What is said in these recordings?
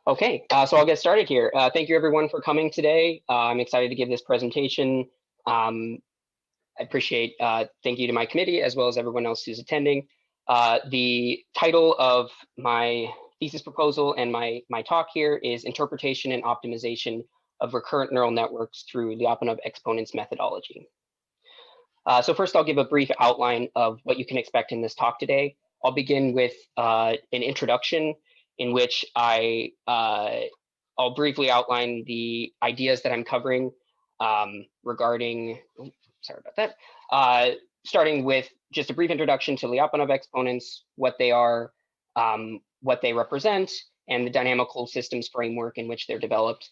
Okay, so I'll get started here. Thank you everyone for coming today. I'm excited to give this presentation. I appreciate, thank you to my committee as well as everyone else who's attending. The title of my thesis proposal and my talk here is Interpretation and Optimization of Recurrent Neural Networks through Lyapunov Exponents Methodology. So first I'll give a brief outline of what you can expect in this talk today. I'll begin with an introduction in which I'll briefly outline the ideas that I'm covering regarding, sorry about that, starting with just a brief introduction to Lyapunov exponents, what they are, what they represent, and the dynamical systems framework in which they're developed.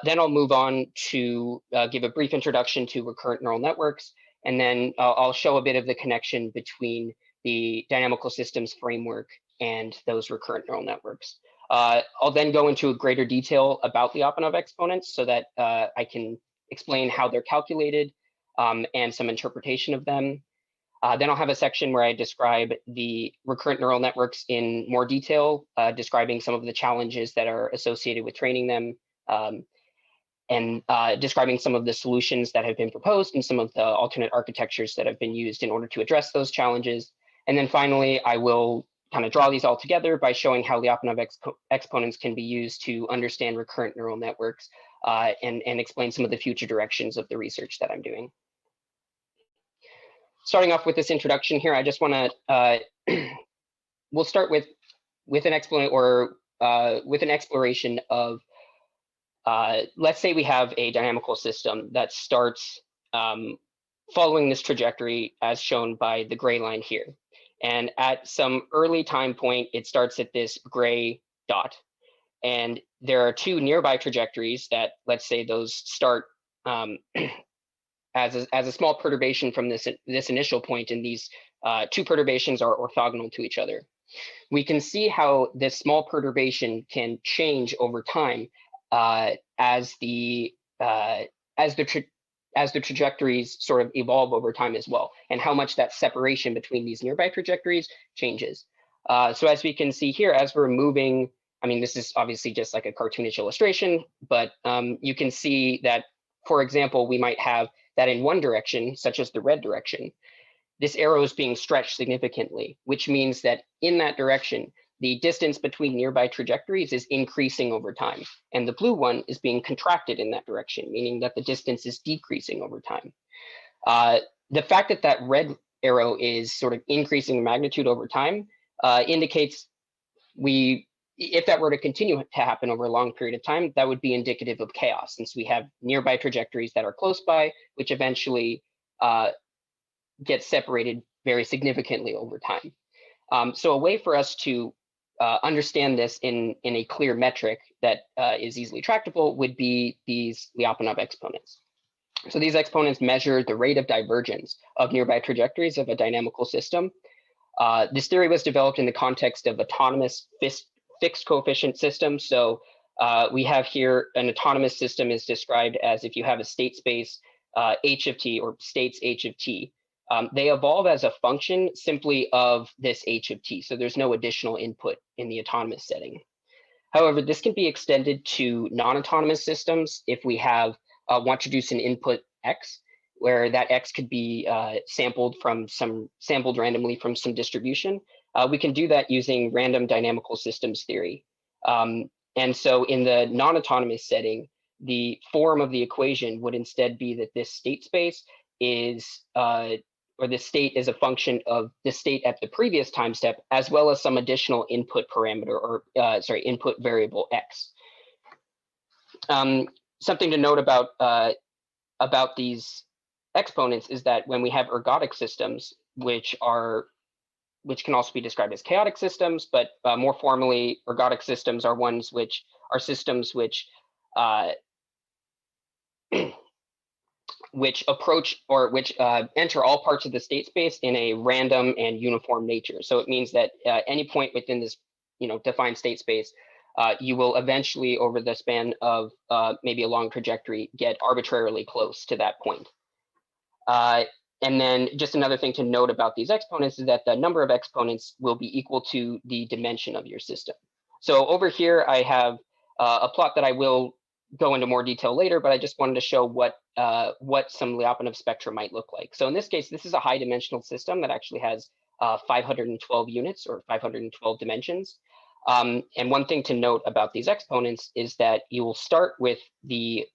Then I'll move on to give a brief introduction to recurrent neural networks, and then I'll show a bit of the connection between the dynamical systems framework and those recurrent neural networks. I'll then go into greater detail about Lyapunov exponents so that I can explain how they're calculated and some interpretation of them. Then I'll have a section where I describe the recurrent neural networks in more detail, describing some of the challenges that are associated with training them, and describing some of the solutions that have been proposed and some of the alternate architectures that have been used in order to address those challenges. And then finally, I will kind of draw these all together by showing how Lyapunov exponents can be used to understand recurrent neural networks and explain some of the future directions of the research that I'm doing. Starting off with this introduction here, I just want to, we'll start with an exploration of, let's say we have a dynamical system that starts following this trajectory as shown by the gray line here. And at some early time point, it starts at this gray dot. And there are two nearby trajectories that, let's say those start as a small perturbation from this initial point, and these two perturbations are orthogonal to each other. We can see how this small perturbation can change over time as the trajectories sort of evolve over time as well, and how much that separation between these nearby trajectories changes. So as we can see here, as we're moving, I mean, this is obviously just like a cartoonish illustration, but you can see that, for example, we might have that in one direction, such as the red direction, this arrow is being stretched significantly, which means that in that direction, the distance between nearby trajectories is increasing over time, and the blue one is being contracted in that direction, meaning that the distance is decreasing over time. The fact that that red arrow is sort of increasing in magnitude over time indicates if that were to continue to happen over a long period of time, that would be indicative of chaos, since we have nearby trajectories that are close by, which eventually get separated very significantly over time. So a way for us to understand this in a clear metric that is easily tractable would be these Lyapunov exponents. So these exponents measure the rate of divergence of nearby trajectories of a dynamical system. This theory was developed in the context of autonomous fixed coefficient systems. So we have here an autonomous system is described as if you have a state space h of t, or states h of t. They evolve as a function simply of this h of t, so there's no additional input in the autonomous setting. However, this can be extended to non-autonomous systems if we have want to produce an input x, where that x could be sampled randomly from some distribution. We can do that using random dynamical systems theory. And so in the non-autonomous setting, the form of the equation would instead be that this state space is or the state is a function of the state at the previous time step, as well as some additional input parameter, or input variable x. Something to note about these exponents is that when we have ergodic systems, which can also be described as chaotic systems, but more formally, ergodic systems are ones which are systems which approach or which enter all parts of the state space in a random and uniform nature. So it means that any point within this, defined state space, you will eventually, over the span of maybe a long trajectory, get arbitrarily close to that point. And then just another thing to note about these exponents is that the number of exponents will be equal to the dimension of your system. So over here, I have a plot that I will go into more detail later, but I just wanted to show what some Lyapunov spectra might look like. So in this case, this is a high dimensional system that actually has 512 units or 512 dimensions. And one thing to note about these exponents is that you will start with the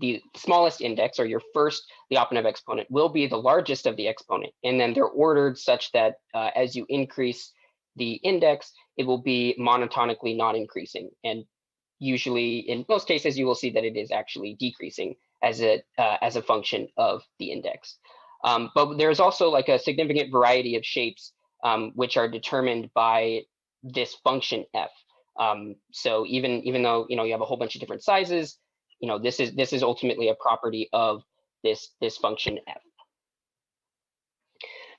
the smallest index, or your first Lyapunov exponent will be the largest of the exponent. And then they're ordered such that as you increase the index, it will be monotonically not increasing. And usually, in most cases, you will see that it is actually decreasing as a function of the index. But there's also like a significant variety of shapes which are determined by this function f. So even though you have a whole bunch of different sizes, this is ultimately a property of this function f.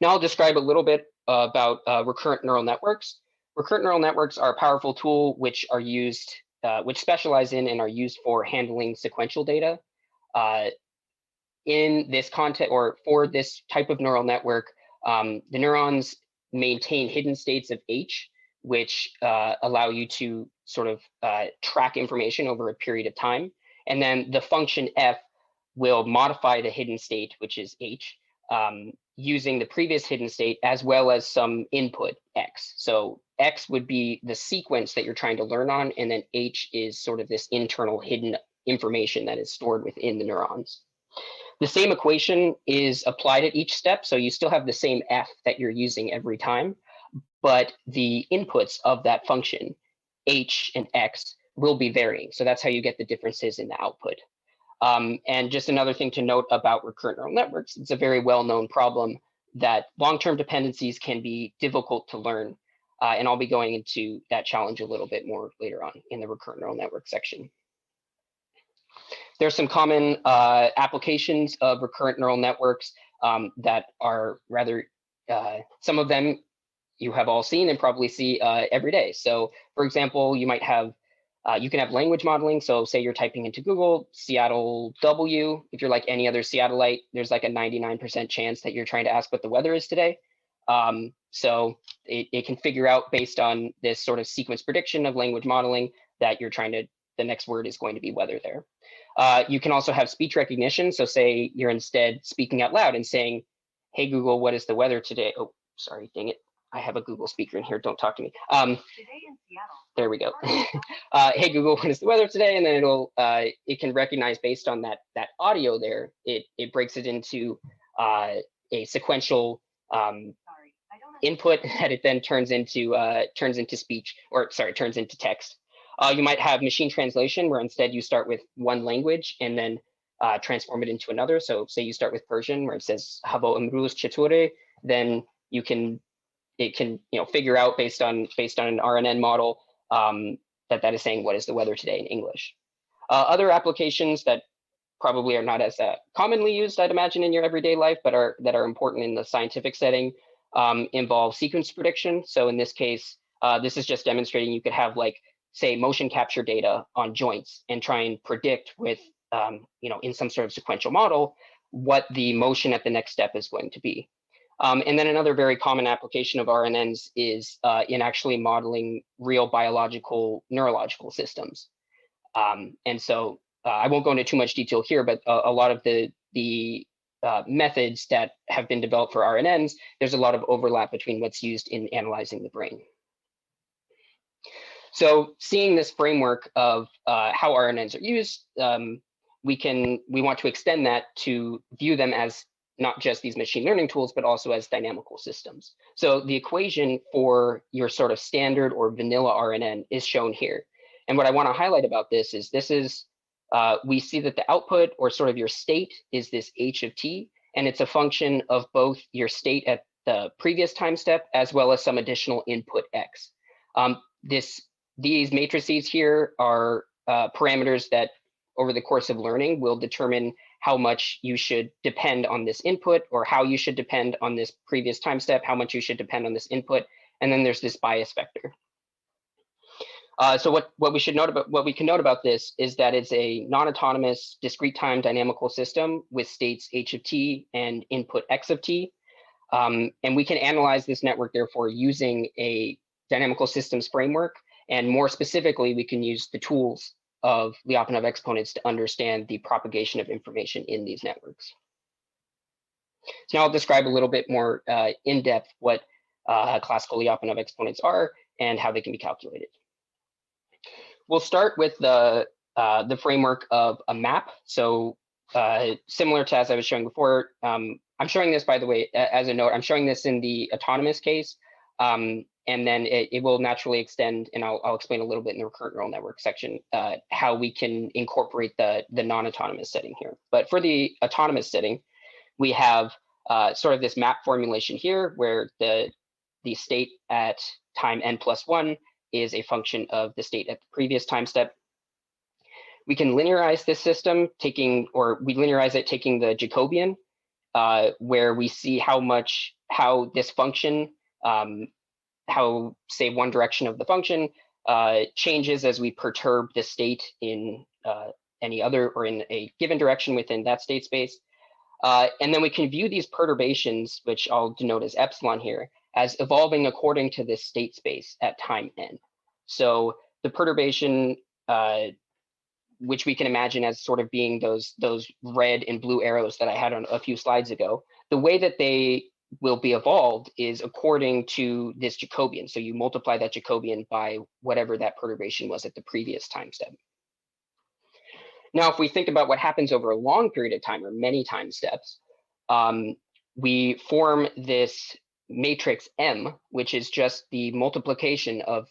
Now I'll describe a little bit about recurrent neural networks. Recurrent neural networks are a powerful tool which are used, which specialize in and are used for handling sequential data. In this context, or for this type of neural network, the neurons maintain hidden states of H, which allow you to sort of track information over a period of time. And then the function f will modify the hidden state, which is H, using the previous hidden state as well as some input x. So x would be the sequence that you're trying to learn on, and then H is sort of this internal hidden information that is stored within the neurons. The same equation is applied at each step, so you still have the same f that you're using every time, but the inputs of that function, H and x, will be varying. So that's how you get the differences in the output. And just another thing to note about recurrent neural networks, it's a very well-known problem that long-term dependencies can be difficult to learn. And I'll be going into that challenge a little bit more later on in the recurrent neural network section. There's some common applications of recurrent neural networks that are rather, some of them you have all seen and probably see every day. So for example, you might have, you can have language modeling. So say you're typing into Google, Seattle W. If you're like any other Seattleite, there's like a 99% chance that you're trying to ask what the weather is today. So it can figure out based on this sort of sequence prediction of language modeling that you're trying to, the next word is going to be weather there. You can also have speech recognition. So say you're instead speaking out loud and saying, hey, Google, what is the weather today? Oh, sorry, dang it. I have a Google speaker in here. Don't talk to me. Today in Seattle. There we go. Hey, Google, what is the weather today? And then it'll it can recognize based on that audio there. It breaks it into a sequential input that it then turns into speech, or sorry, turns into text. You might have machine translation, where instead you start with one language and then transform it into another. So say you start with Persian, where it says Havo Imruz Cheture, then it can figure out based on an RNN model that is saying what is the weather today in English. Other applications that probably are not as commonly used, I'd imagine, in your everyday life, but that are important in the scientific setting, involve sequence prediction. So in this case, this is just demonstrating you could have, like, say, motion capture data on joints and try and predict with in some sort of sequential model what the motion at the next step is going to be. And then another very common application of RNNs is in actually modeling real biological neurological systems. And so I won't go into too much detail here, but a lot of the methods that have been developed for RNNs, there's a lot of overlap between what's used in analyzing the brain. So seeing this framework of how RNNs are used, we want to extend that to view them as not just these machine learning tools, but also as dynamical systems. So the equation for your sort of standard or vanilla RNN is shown here. And what I want to highlight about this is we see that the output, or sort of your state, is this H of t, and it's a function of both your state at the previous time step as well as some additional input x. These matrices here are parameters that over the course of learning will determine how much you should depend on this input, or how you should depend on this previous time step, how much you should depend on this input, and then there's this bias vector. So what we can note about this is that it's a non-autonomous discrete time dynamical system with states H of t and input x of t. And we can analyze this network, therefore, using a dynamical systems framework And more specifically, we can use the tools of Lyapunov exponents to understand the propagation of information in these networks. So now I'll describe a little bit more in depth what classical Lyapunov exponents are and how they can be calculated. We'll start with the framework of a map. So similar to as I was showing before, I'm showing this, by the way, as a note, I'm showing this in the autonomous case, and then it will naturally extend, and I'll explain a little bit in the recurrent neural network section how we can incorporate the non-autonomous setting here. But for the autonomous setting, we have sort of this map formulation here where the state at time n+1 is a function of the state at the previous time step. We can linearize this system we linearize it taking the Jacobian, where we see how this function, how say one direction of the function changes as we perturb the state in any other or in a given direction within that state space. And then we can view these perturbations, which I'll denote as epsilon here, as evolving according to this state space at time n. So the perturbation, which we can imagine as sort of being those red and blue arrows that I had on a few slides ago, the way that they will be evolved is according to this Jacobian. So you multiply that Jacobian by whatever that perturbation was at the previous time step. Now, if we think about what happens over a long period of time or many time steps, we form this matrix M, which is just the multiplication of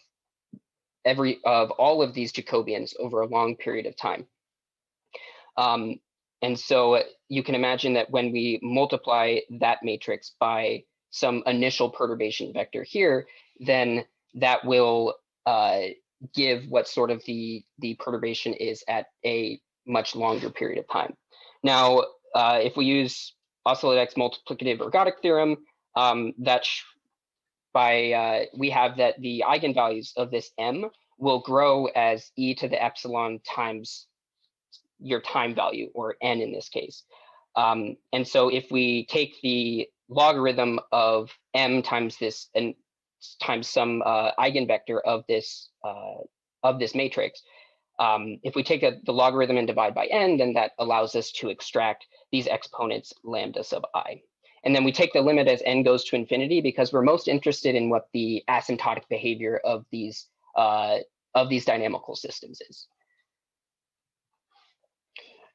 all of these Jacobians over a long period of time. And so you can imagine that when we multiply that matrix by some initial perturbation vector here, then that will give what sort of the perturbation is at a much longer period of time. Now, if we use Oscilladex multiplicative ergodic theorem, we have that the eigenvalues of this M will grow as e to the epsilon times your time value, or n in this case. And so if we take the logarithm of m times this and times some eigenvector of this matrix, if we take the logarithm and divide by n, then that allows us to extract these exponents lambda sub I. And then we take the limit as n goes to infinity because we're most interested in what the asymptotic behavior of these dynamical systems is.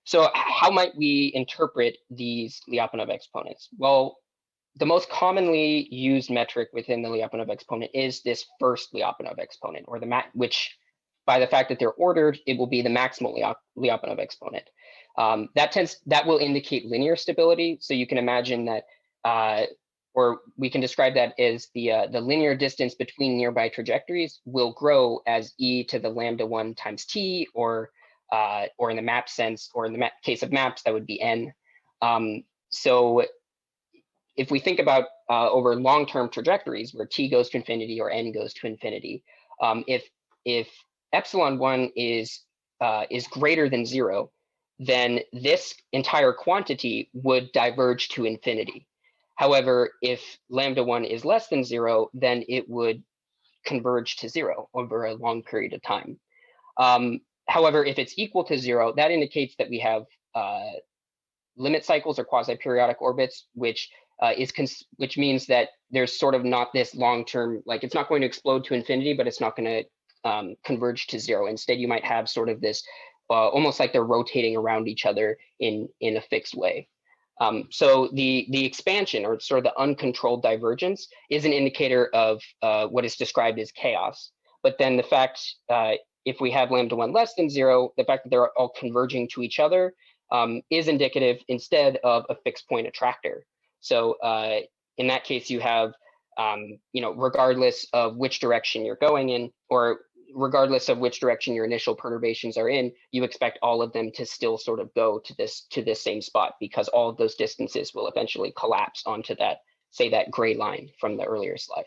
So how might we interpret these Lyapunov exponents? Well, the most commonly used metric within the Lyapunov exponent is this first Lyapunov exponent, or which, by the fact that they're ordered, it will be the maximal Lyapunov exponent. That will indicate linear stability. So you can imagine that, or we can describe that as the linear distance between nearby trajectories will grow as e to the lambda 1 times t, or in the map sense, or in the case of maps, that would be n. So if we think about over long-term trajectories where t goes to infinity or n goes to infinity, if epsilon 1 is greater than 0, then this entire quantity would diverge to infinity. However, if lambda 1 is less than 0, then it would converge to 0 over a long period of time. However, if it's equal to 0, that indicates that we have limit cycles or quasi-periodic orbits, which means that there's sort of not this long-term, like it's not going to explode to infinity, but it's not going to converge to 0. Instead, you might have sort of this almost like they're rotating around each other in a fixed way. So the expansion, or sort of the uncontrolled divergence, is an indicator of what is described as chaos. But then the fact, if we have lambda 1 less than 0, the fact that they're all converging to each other is indicative instead of a fixed point attractor. So in that case, you have, regardless of which direction you're going in, or regardless of which direction your initial perturbations are in, you expect all of them to still sort of go to this same spot, because all of those distances will eventually collapse onto that, say, that gray line from the earlier slide.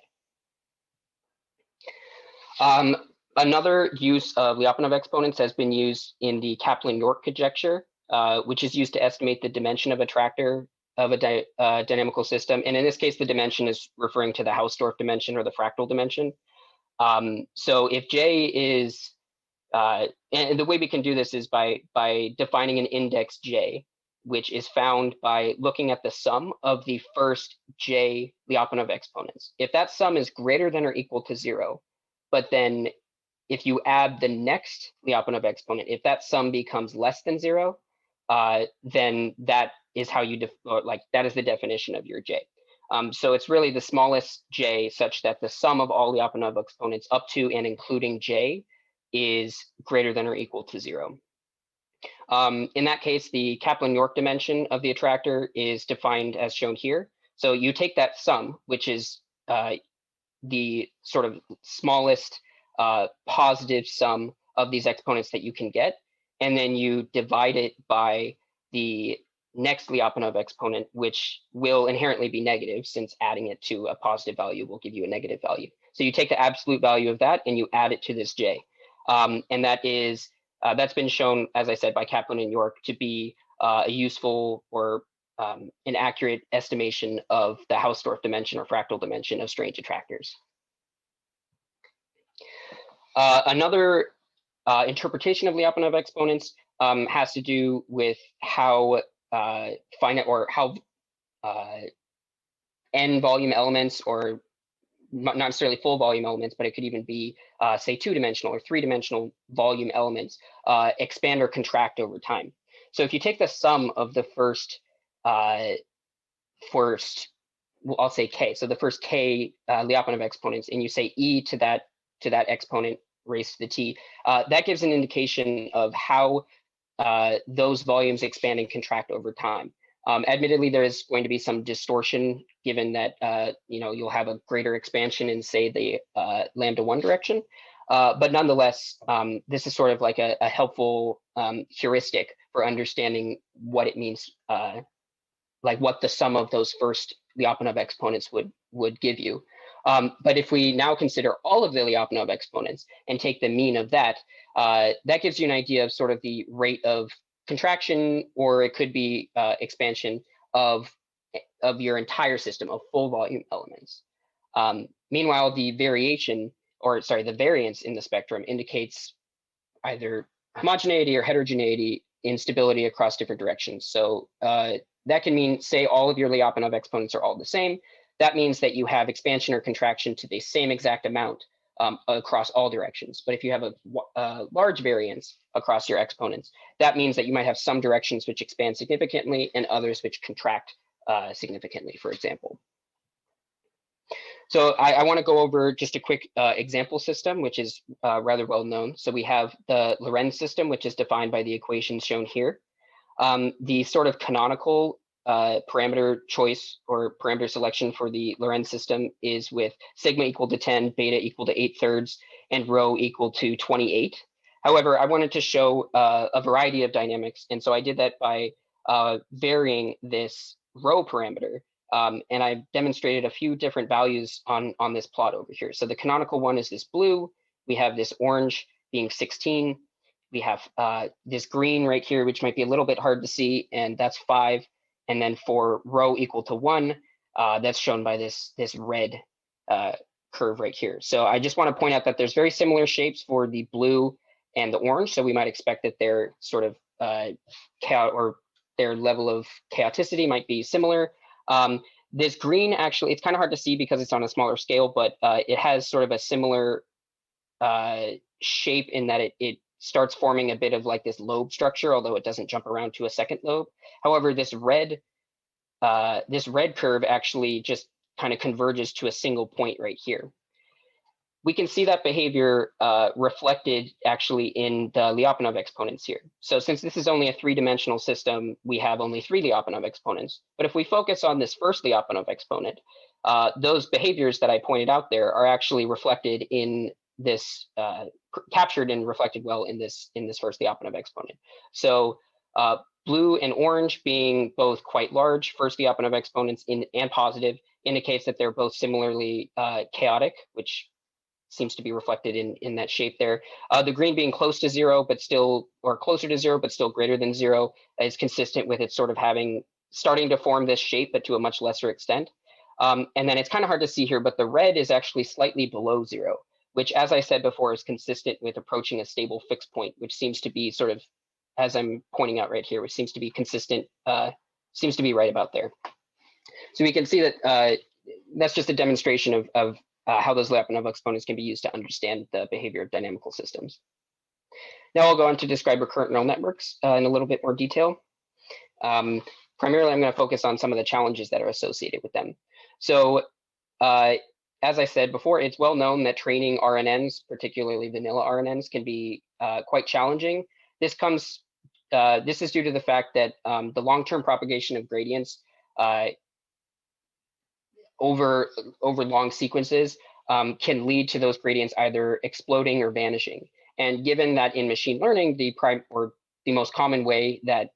Another use of Lyapunov exponents has been used in the Kaplan-York conjecture, which is used to estimate the dimension of a tractor of a dynamical system. And in this case, the dimension is referring to the Hausdorff dimension or the fractal dimension. So if J is, and the way we can do this is by defining an index J, which is found by looking at the sum of the first J Lyapunov exponents. If that sum is greater than or equal to 0, but then if you add the next Lyapunov exponent, if that sum becomes less than 0, then that is how you that is the definition of your J. So it's really the smallest J such that the sum of all Lyapunov exponents up to and including J is greater than or equal to 0. In that case, the Kaplan-York dimension of the attractor is defined as shown here. So you take that sum, which is the sort of smallest positive sum of these exponents that you can get, and then you divide it by the next Lyapunov exponent, which will inherently be negative, since adding it to a positive value will give you a negative value. So you take the absolute value of that and you add it to this J. And that is, that's been shown, as I said, by Kaplan and York to be a useful or an accurate estimation of the Hausdorff dimension or fractal dimension of strange attractors. Another interpretation of Lyapunov exponents has to do with how finite or how n volume elements, or not necessarily full volume elements, but it could even be, say, 2-dimensional or 3-dimensional volume elements expand or contract over time. So if you take the sum of the first, I'll say k, so the first k Lyapunov exponents, and you say e to that exponent raised to the t, that gives an indication of how those volumes expand and contract over time. Admittedly, there is going to be some distortion given that you'll have a greater expansion in, say, the lambda 1 direction. But nonetheless, this is sort of like a helpful heuristic for understanding what it means, like what the sum of those first Lyapunov exponents would give you. But if we now consider all of the Lyapunov exponents and take the mean of that, that gives you an idea of sort of the rate of contraction, or it could be expansion of your entire system of full volume elements. Meanwhile, the variance in the spectrum indicates either homogeneity or heterogeneity in stability across different directions. So that can mean, say, all of your Lyapunov exponents are all the same. That means that you have expansion or contraction to the same exact amount across all directions. But if you have a large variance across your exponents, that means that you might have some directions which expand significantly and others which contract significantly, for example. So I want to go over just a quick example system, which is rather well known. So we have the Lorentz system, which is defined by the equations shown here. The sort of canonical parameter choice or parameter selection for the Lorentz system is with sigma equal to 10, beta equal to 8/3, and rho equal to 28. However, I wanted to show a variety of dynamics, and so I did that by varying this rho parameter. And I demonstrated a few different values on this plot over here. So the canonical one is this blue. We have this orange being 16. We have this green right here, which might be a little bit hard to see, and that's 5. And then for rho equal to 1, that's shown by this red curve right here. So I just want to point out that there's very similar shapes for the blue and the orange. So we might expect that their sort of their level of chaoticity might be similar. This green, actually, it's kind of hard to see because it's on a smaller scale, but it has sort of a similar shape in that it starts forming a bit of like this lobe structure, although it doesn't jump around to a second lobe. However, this red curve actually just kind of converges to a single point right here. We can see that behavior reflected actually in the Lyapunov exponents here. So since this is only a 3-dimensional system, we have only 3 Lyapunov exponents. But if we focus on this first Lyapunov exponent, those behaviors that I pointed out there are actually reflected in this, captured and reflected well in this first Lyapunov exponent. So blue and orange being both quite large first Lyapunov exponents and positive indicates that they're both similarly chaotic, which seems to be reflected in that shape there. The green being close to 0, but still, or closer to 0, but still greater than 0, is consistent with it sort of starting to form this shape, but to a much lesser extent. And then it's kind of hard to see here, but the red is actually slightly below 0, which, as I said before, is consistent with approaching a stable fixed point, which seems to be sort of, as I'm pointing out right here, which seems to be consistent, seems to be right about there. So we can see that that's just a demonstration of how those Lyapunov exponents can be used to understand the behavior of dynamical systems. Now I'll go on to describe recurrent neural networks in a little bit more detail. Primarily, I'm going to focus on some of the challenges that are associated with them. So as I said before, it's well known that training RNNs, particularly vanilla RNNs, can be quite challenging. This is due to the fact that the long-term propagation of gradients over long sequences can lead to those gradients either exploding or vanishing. And given that in machine learning, the most common way that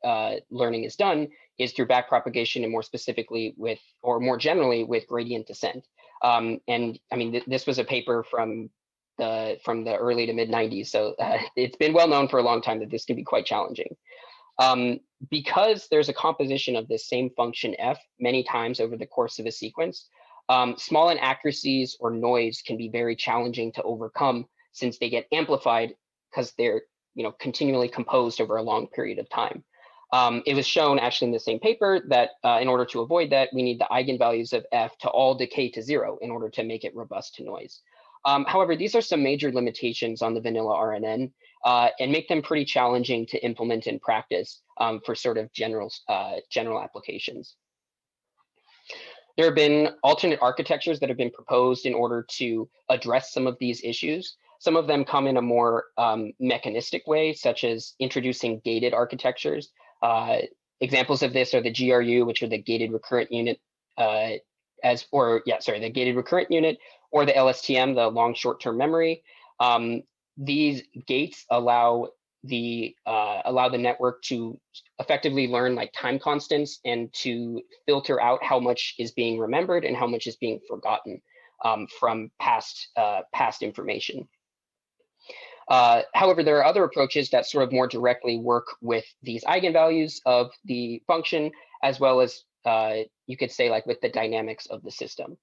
learning is done is through backpropagation, and more specifically more generally with gradient descent. And I mean, this was a paper from the early to mid 90s. So it's been well known for a long time that this can be quite challenging. Because there's a composition of this same function f many times over the course of a sequence, small inaccuracies or noise can be very challenging to overcome, since they get amplified because they're continually composed over a long period of time. It was shown actually in the same paper that in order to avoid that, we need the eigenvalues of f to all decay to 0 in order to make it robust to noise. However, these are some major limitations on the vanilla RNN and make them pretty challenging to implement in practice for sort of general applications. There have been alternate architectures that have been proposed in order to address some of these issues. Some of them come in a more mechanistic way, such as introducing gated architectures. Examples of this are the GRU, which are the gated recurrent unit, the gated recurrent unit, or the LSTM, the long short-term memory. These gates allow the network to effectively learn like time constants and to filter out how much is being remembered and how much is being forgotten from past information. However, there are other approaches that sort of more directly work with these eigenvalues of the function, as well as you could say like with the dynamics of the system.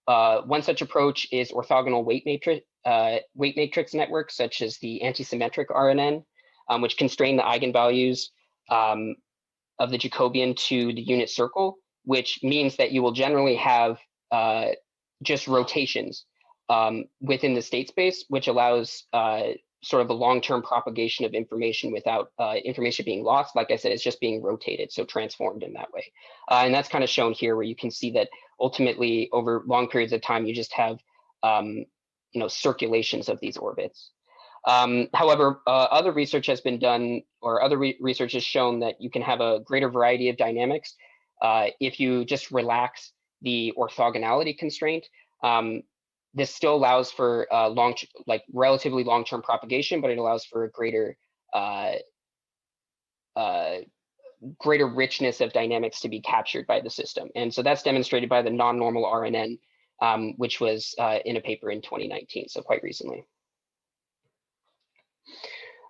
One such approach is orthogonal weight matrix networks, such as the antisymmetric RNN, which constrain the eigenvalues of the Jacobian to the unit circle, which means that you will generally have just rotations within the state space, which allows sort of a long-term propagation of information without information being lost. Like I said, it's just being rotated, so transformed in that way. And that's kind of shown here, where you can see that ultimately over long periods of time, you just have circulations of these orbits. However, other research has been done, or other research has shown that you can have a greater variety of dynamics if you just relax the orthogonality constraint. This still allows for relatively long-term propagation, but it allows for a greater richness of dynamics to be captured by the system. And so that's demonstrated by the non-normal RNN, which was in a paper in 2019, so quite recently.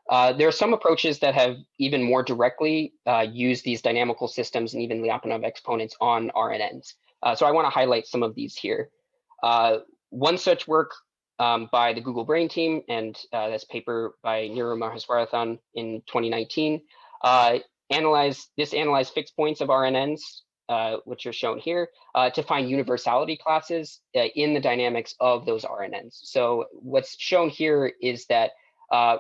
There are some approaches that have even more directly used these dynamical systems and even Lyapunov exponents on RNNs. So I want to highlight some of these here. One such work by the Google Brain team, and this paper by Neeru Maheswarathan in 2019, analyzed fixed points of RNNs, which are shown here, to find universality classes in the dynamics of those RNNs. So what's shown here is that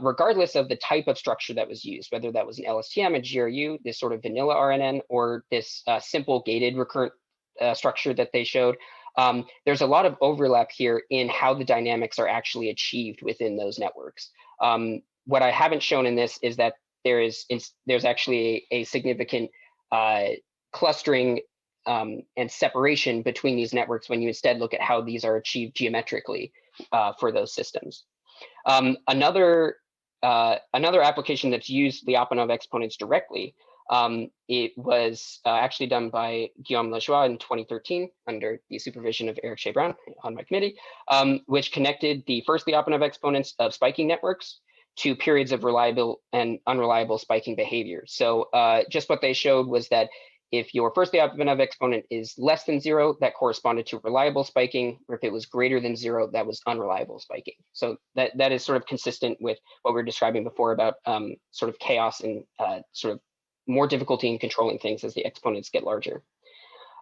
regardless of the type of structure that was used, whether that was an LSTM, a GRU, this sort of vanilla RNN, or this simple gated recurrent structure that they showed, there's a lot of overlap here in how the dynamics are actually achieved within those networks. What I haven't shown in this is that there's actually a significant clustering and separation between these networks when you instead look at how these are achieved geometrically for those systems. Another application that's used Lyapunov exponents directly, it was actually done by Guillaume Lajoie in 2013 under the supervision of Eric Shea Brown on my committee, which connected the first Lyapunov exponents of spiking networks to periods of reliable and unreliable spiking behavior. So just what they showed was that if your first Lyapunov exponent is less than 0, that corresponded to reliable spiking, or if it was greater than 0, that was unreliable spiking. So that is sort of consistent with what we were describing before about sort of chaos and sort of more difficulty in controlling things as the exponents get larger.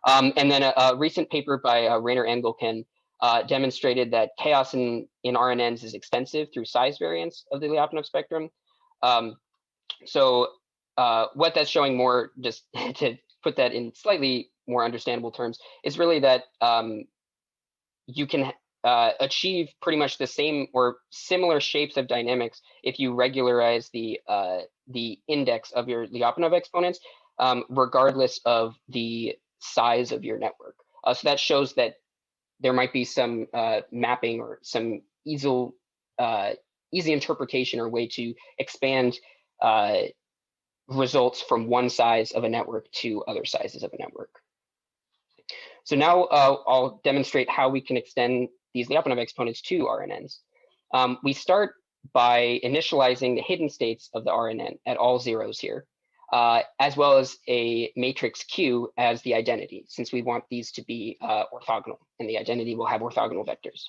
And then a recent paper by Rainer Engelken demonstrated that chaos in RNNs is extensive through size variance of the Lyapunov spectrum. So what that's showing more, just to put that in slightly more understandable terms, is really that you can achieve pretty much the same or similar shapes of dynamics if you regularize the index of your Lyapunov exponents, regardless of the size of your network. So that shows that there might be some mapping or some easy interpretation or way to expand results from one size of a network to other sizes of a network. So now I'll demonstrate how we can extend these Lyapunov exponents to RNNs. We start by initializing the hidden states of the RNN at all zeros here, as well as a matrix Q as the identity, since we want these to be orthogonal, and the identity will have orthogonal vectors.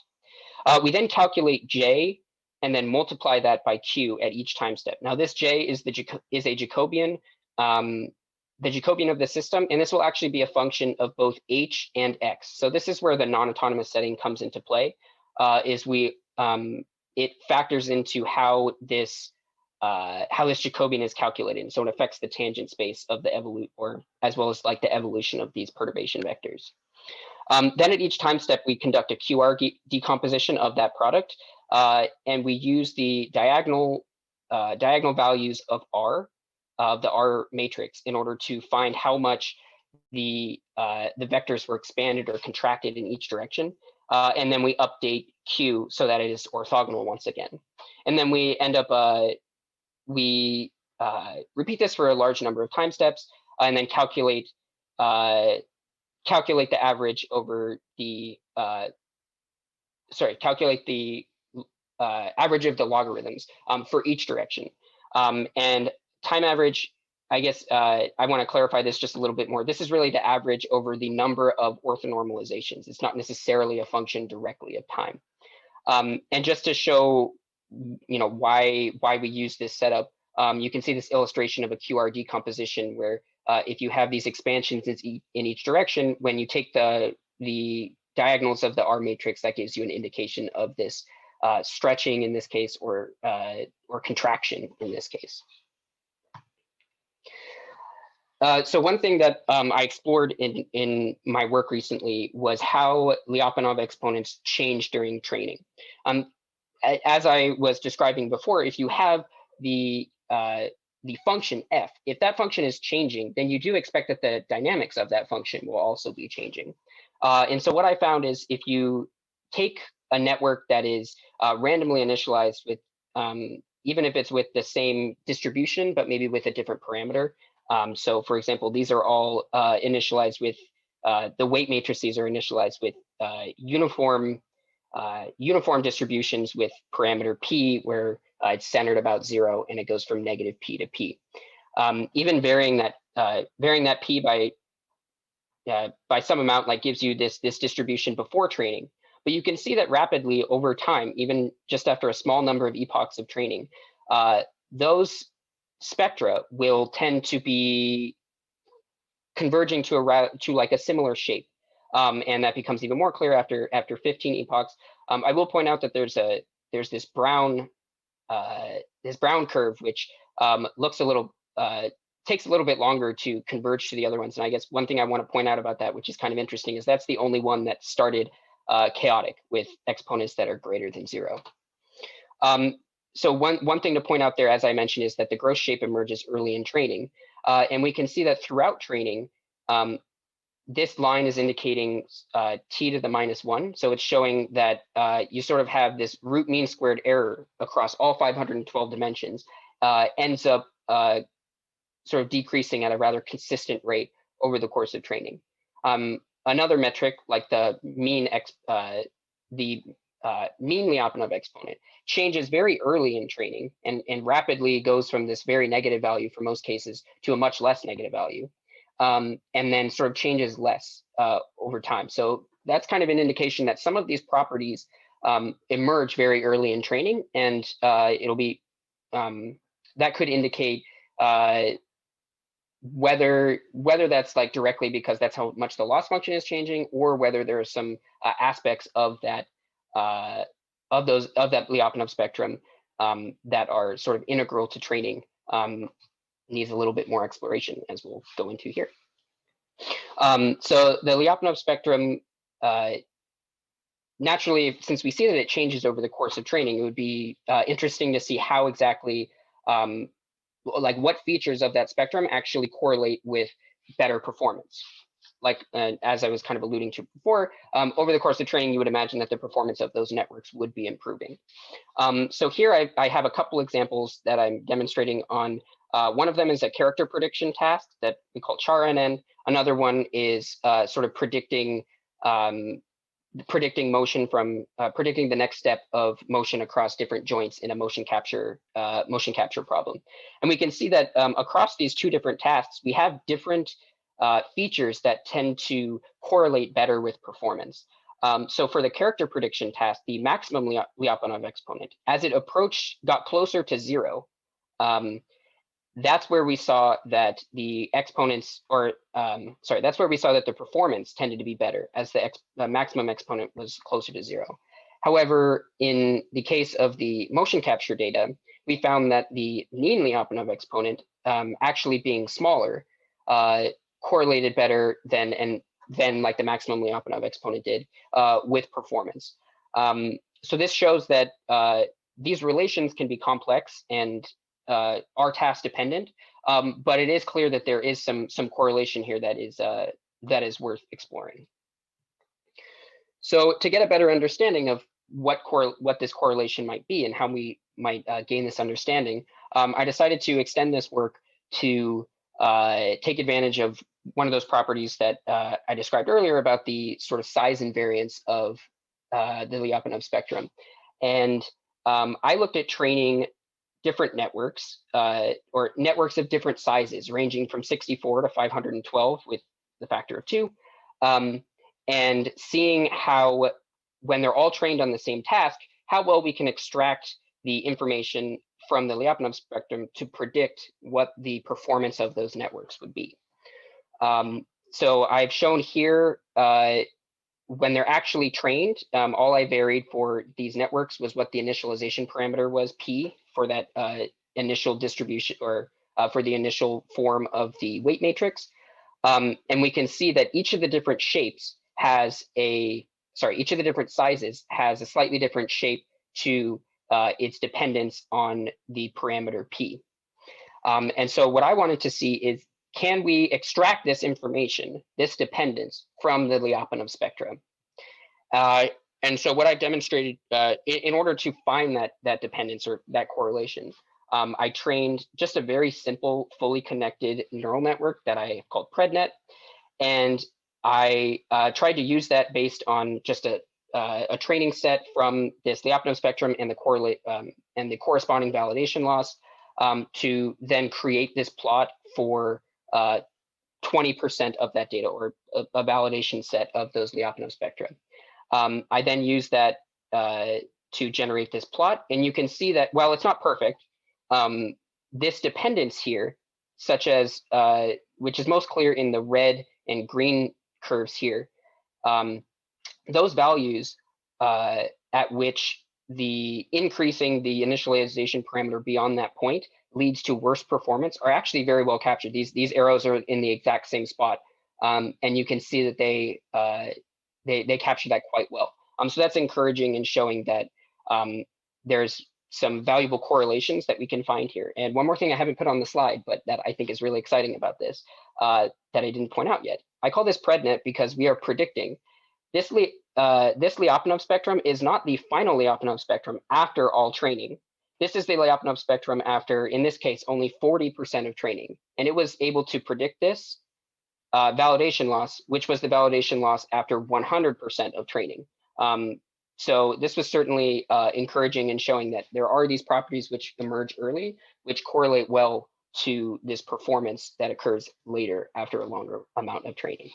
We then calculate J and then multiply that by Q at each time step. Now this J is a Jacobian, the Jacobian of the system, and this will actually be a function of both H and X. So this is where the non-autonomous setting comes into play, it factors into how this Jacobian is calculated. So it affects the tangent space of the evolute, or as well as like the evolution of these perturbation vectors. Then at each time step, we conduct a QR decomposition of that product, and we use the diagonal values of R, of the R matrix, in order to find how much the vectors were expanded or contracted in each direction. And then we update Q so that it is orthogonal once again. And then we end up, we repeat this for a large number of time steps, and then calculate the average over the, calculate the average of the logarithms for each direction. And time average, I guess I want to clarify this just a little bit more. This is really the average over the number of orthonormalizations. It's not necessarily a function directly of time. And just to show, why we use this setup, you can see this illustration of a QR decomposition where if you have these expansions in each direction, when you take the diagonals of the R matrix, that gives you an indication of this stretching in this case, or contraction in this case. So one thing that I explored in my work recently was how Lyapunov exponents change during training. As I was describing before, if you have the function f, if that function is changing, then you do expect that the dynamics of that function will also be changing. And so what I found is if you take a network that is randomly initialized with, even if it's with the same distribution, but maybe with a different parameter. So for example, these are all initialized with, the weight matrices are initialized with uniform distributions with parameter p, where it's centered about 0 and it goes from negative p to p. Even varying that p by some amount, like gives you this distribution before training. But you can see that rapidly over time, even just after a small number of epochs of training, those spectra will tend to be converging to like a similar shape. And that becomes even more clear after 15 epochs. I will point out that there's this brown curve, which looks a little, takes a little bit longer to converge to the other ones. And I guess one thing I want to point out about that, which is kind of interesting, is that's the only one that started chaotic with exponents that are greater than 0. So one thing to point out there, as I mentioned, is that the gross shape emerges early in training. And we can see that throughout training, this line is indicating t to the -1. So it's showing that you sort of have this root mean squared error across all 512 dimensions, ends up sort of decreasing at a rather consistent rate over the course of training. Another metric, like the mean Lyapunov exponent, changes very early in training and rapidly goes from this very negative value for most cases to a much less negative value. and then sort of changes less over time. So that's kind of an indication that some of these properties emerge very early in training, and it'll be that could indicate whether that's like directly because that's how much the loss function is changing, or whether there are some aspects of that of that Lyapunov spectrum that are sort of integral to training. Needs a little bit more exploration, as we'll go into here. So the Lyapunov spectrum, naturally, since we see that it changes over the course of training, it would be interesting to see how exactly, like what features of that spectrum actually correlate with better performance. Like, as I was kind of alluding to before, over the course of training, you would imagine that the performance of those networks would be improving. So here I have a couple examples that I'm demonstrating on. One of them is a character prediction task that we call RNN. Another one is sort of predicting motion from predicting the next step of motion across different joints in a motion capture problem. And we can see that across these two different tasks, we have different features that tend to correlate better with performance. So for the character prediction task, the maximum Lyapunov exponent, as it got closer to 0, that's where we saw that the exponents, or that's where we saw that the performance tended to be better as the maximum exponent was closer to 0. However, in the case of the motion capture data, we found that the mean Lyapunov exponent, actually being smaller, correlated better than like the maximum Lyapunov exponent did with performance. So this shows that these relations can be complex and are task dependent, but it is clear that there is some correlation here that is worth exploring. So to get a better understanding of what this correlation might be and how we might gain this understanding, I decided to extend this work to take advantage of one of those properties that I described earlier about the sort of size invariance of the Lyapunov spectrum. And I looked at training different networks, or networks of different sizes, ranging from 64 to 512 with the factor of 2, and seeing how, when they're all trained on the same task, how well we can extract the information from the Lyapunov spectrum to predict what the performance of those networks would be. So I've shown here, when they're actually trained, all I varied for these networks was what the initialization parameter was, P, for that initial distribution, or for the initial form of the weight matrix. And we can see that each of the different shapes has each of the different sizes has a slightly different shape to its dependence on the parameter P. And so what I wanted to see is, can we extract this information, this dependence, from the Lyapunov spectrum? And so what I demonstrated, in order to find that dependence or that correlation, I trained just a very simple, fully connected neural network that I called PredNet. And I tried to use that based on just a training set from this Lyapunov spectrum and the corresponding validation loss, to then create this plot for 20% of that data, or a validation set of those Lyapunov spectra. I then used that to generate this plot, and you can see that while it's not perfect, this dependence here, such as which is most clear in the red and green curves here, those values at which the increasing the initialization parameter beyond that point leads to worse performance are actually very well captured. These arrows are in the exact same spot, and you can see that they capture that quite well. So that's encouraging and showing that there's some valuable correlations that we can find here. And one more thing I haven't put on the slide, but that I think is really exciting about this, that I didn't point out yet. I call this PredNet because we are predicting this Lyapunov spectrum is not the final Lyapunov spectrum after all training. This is the Lyapunov spectrum after, in this case, only 40% of training. And it was able to predict this validation loss, which was the validation loss after 100% of training. So this was certainly encouraging and showing that there are these properties which emerge early, which correlate well to this performance that occurs later after a longer amount of training.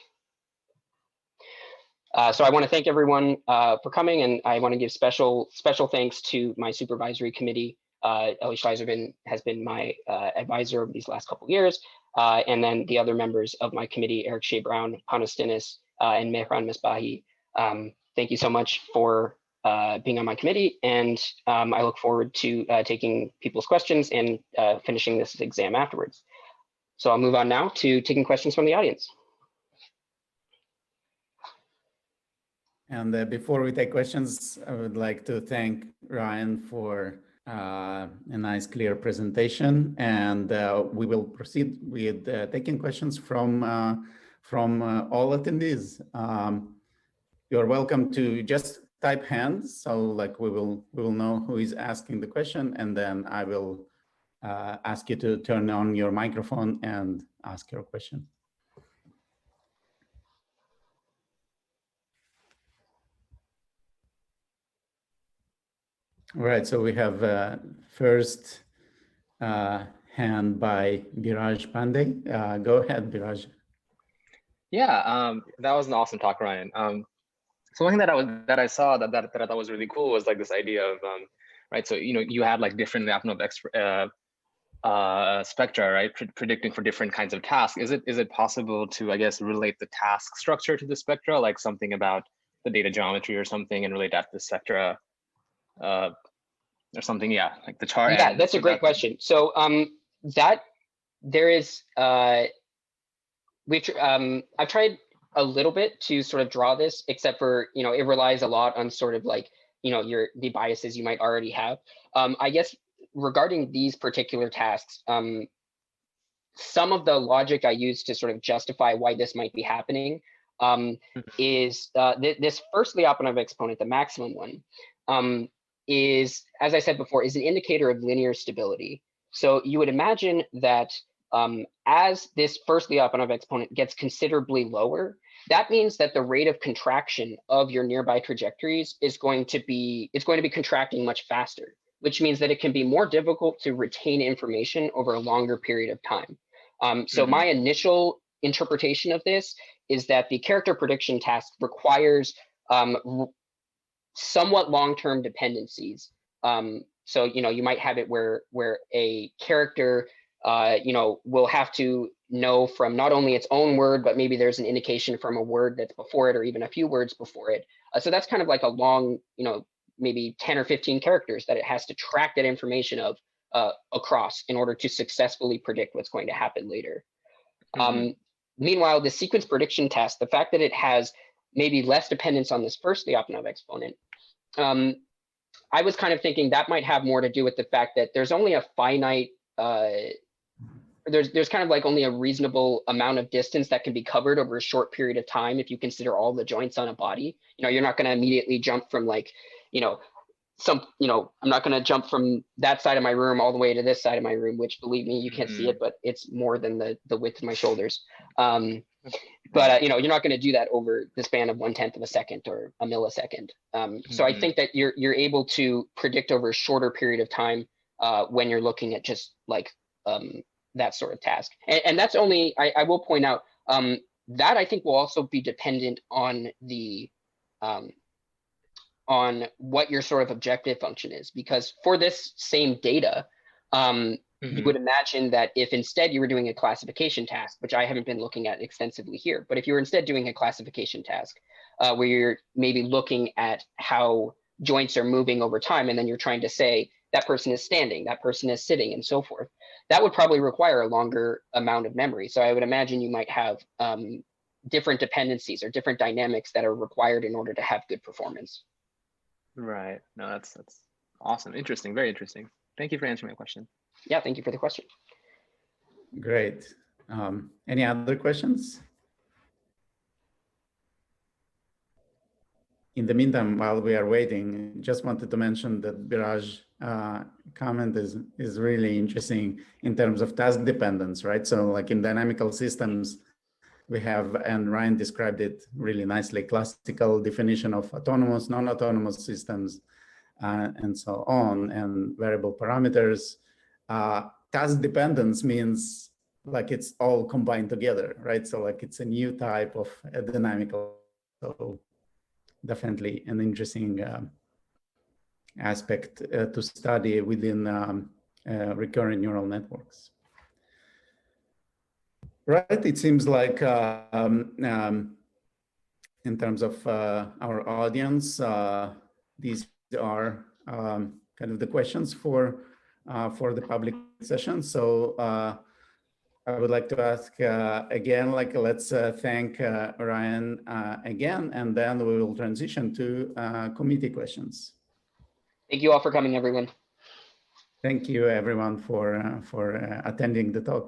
So I want to thank everyone for coming, and I want to give special thanks to my supervisory committee. Ellie Schleiser has been my advisor over these last couple of years, and then the other members of my committee, Eric Shea Brown, Panos Stinis, and Mehran Misbahi. Thank you so much for being on my committee, and I look forward to taking people's questions and finishing this exam afterwards. So I'll move on now to taking questions from the audience. And before we take questions, I would like to thank Ryan for a nice, clear presentation. And we will proceed with taking questions from all attendees. You're welcome to just type hands, so like we will know who is asking the question, and then I will ask you to turn on your microphone and ask your question. All right, so we have first hand by Biraj Pandey. Go ahead, Biraj. Yeah, that was an awesome talk, Ryan. So one thing that I saw that I thought was really cool was like this idea of right. So you had like different Lyapunov spectra, right, predicting for different kinds of tasks. Is it possible to, I guess, relate the task structure to the spectra, like something about the data geometry or something, and relate that to the spectra? Or something, yeah, like the chart. Yeah, that's a great question. So that there is I've tried a little bit to sort of draw this, except for it relies a lot on sort of like the biases you might already have. I guess regarding these particular tasks, some of the logic I use to sort of justify why this might be happening is this first Lyapunov exponent, the maximum one, is, as I said before, is an indicator of linear stability. So you would imagine that as this first Lyapunov exponent gets considerably lower, that means that the rate of contraction of your nearby trajectories is going to be contracting much faster, which means that it can be more difficult to retain information over a longer period of time. So my initial interpretation of this is that the character prediction task requires somewhat long-term dependencies. So you might have it where a character will have to know from not only its own word, but maybe there's an indication from a word that's before it, or even a few words before it. So that's kind of like a long, maybe 10 or 15 characters that it has to track that information of across in order to successfully predict what's going to happen later. Meanwhile, the sequence prediction test, the fact that it has maybe less dependence on this first Lyapunov exponent, I was kind of thinking that might have more to do with the fact that there's only a finite, there's kind of like only a reasonable amount of distance that can be covered over a short period of time if you consider all the joints on a body. You're not going to immediately jump from like, I'm not going to jump from that side of my room all the way to this side of my room, which, believe me, you can't see it, but it's more than the width of my shoulders. But you're not going to do that over the span of 1/10 of a second or a millisecond. So I think that you're able to predict over a shorter period of time when you're looking at just like that sort of task. And that's only, I will point out, that I think will also be dependent on the on what your sort of objective function is, because for this same data, you would imagine that if instead you were doing a classification task, which I haven't been looking at extensively here, but if you were instead doing a classification task where you're maybe looking at how joints are moving over time, and then you're trying to say that person is standing, that person is sitting, and so forth, that would probably require a longer amount of memory. So I would imagine you might have different dependencies or different dynamics that are required in order to have good performance. Right. No, that's awesome. Interesting. Very interesting. Thank you for answering my question. Yeah, thank you for the question. Great. Any other questions? In the meantime, while we are waiting, just wanted to mention that Biraj comment is really interesting in terms of task dependence, right? So like in dynamical systems, we have, and Ryan described it really nicely, classical definition of autonomous, non-autonomous systems, and so on, and variable parameters. task dependence means like it's all combined together, right? So like it's a new type of dynamical. So definitely an interesting aspect to study within recurrent neural networks. Right, it seems like in terms of our audience, these are kind of the questions for the public session. So I would like to ask again, like let's thank Ryan again, and then we will transition to committee questions. Thank you all for coming, everyone. Thank you, everyone, for attending the talk.